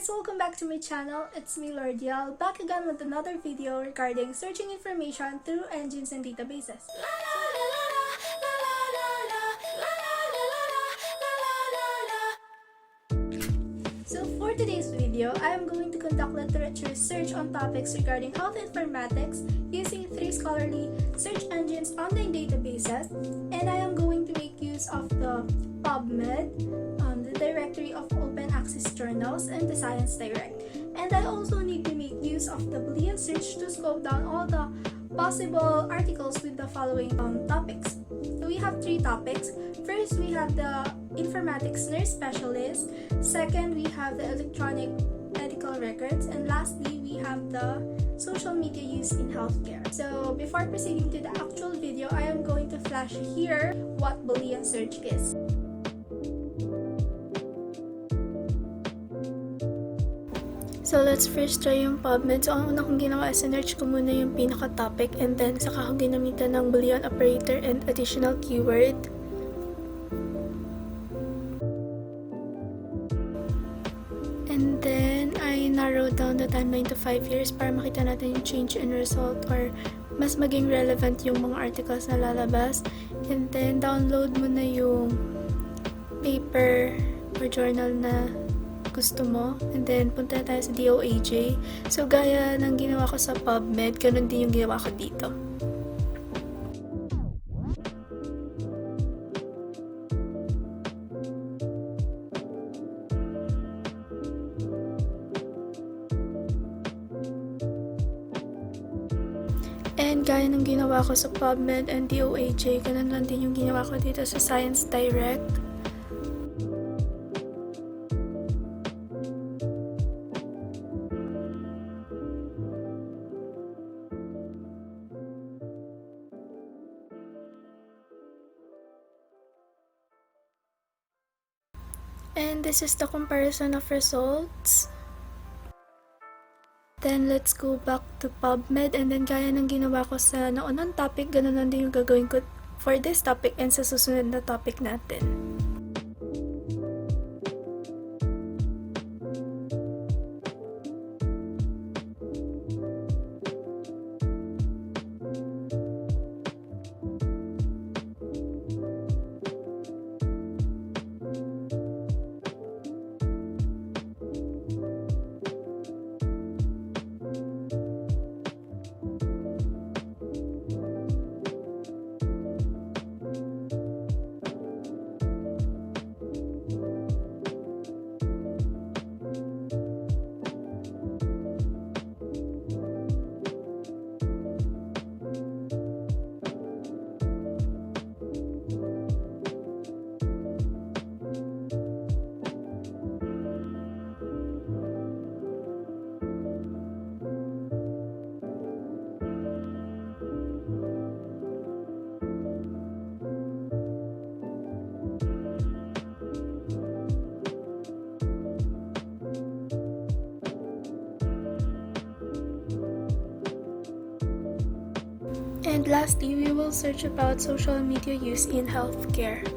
guys! Welcome back to my channel. It's me, Lordiel, back again with another video regarding searching information through engines and databases. So for today's video, I am going to conduct literature search on topics regarding health informatics using 3 scholarly search engines online databases, and I am going to make use of the PubMed, the Directory of Open Access Journals, and the Science Direct. And I also need to make use of the Boolean search to scope down all the possible articles with the following topics. So we have 3 topics. First, we have the Informatics Nurse Specialist. Second, we have the Electronic Medical Records. And lastly, we have the Social Media Use in Healthcare. So before proceeding to the actual video, I am going to flash here what Boolean search is. So let's first try yung PubMed. So ang una kong ginawa is sinerch ko muna yung pinaka-topic, and then saka ko ginamitan ng Boolean operator and additional keyword. And then I narrowed down the timeline to 5 years para makita natin yung change in result or mas maging relevant yung mga articles na lalabas. And then download mo na yung paper or journal na gusto mo, and then punta tayo sa DOAJ. So gaya ng ginawa ko sa PubMed, ganun din yung ginawa ko dito. And gaya ng ginawa ko sa PubMed and DOAJ, ganun lang din yung ginawa ko dito sa Science Direct. And this is the comparison of results. Then let's go back to PubMed, and then gaya ng ginawa ko sa naunang topic, ganun lang din yung gagawin ko for this topic and sa susunod na topic natin. And lastly, we will search about social media use in healthcare.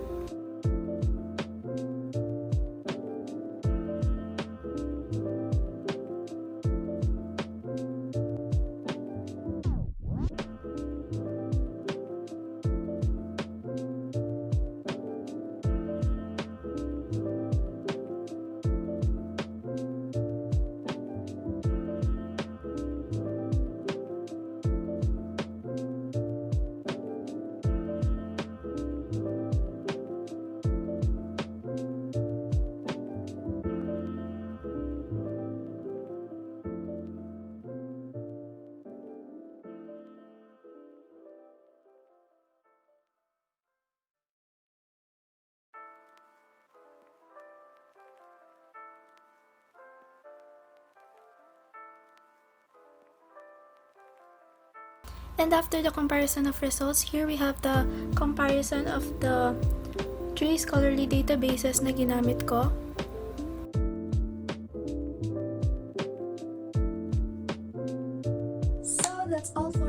And after the comparison of results, here we have the comparison of the 3 scholarly databases na ginamit ko. So that's all for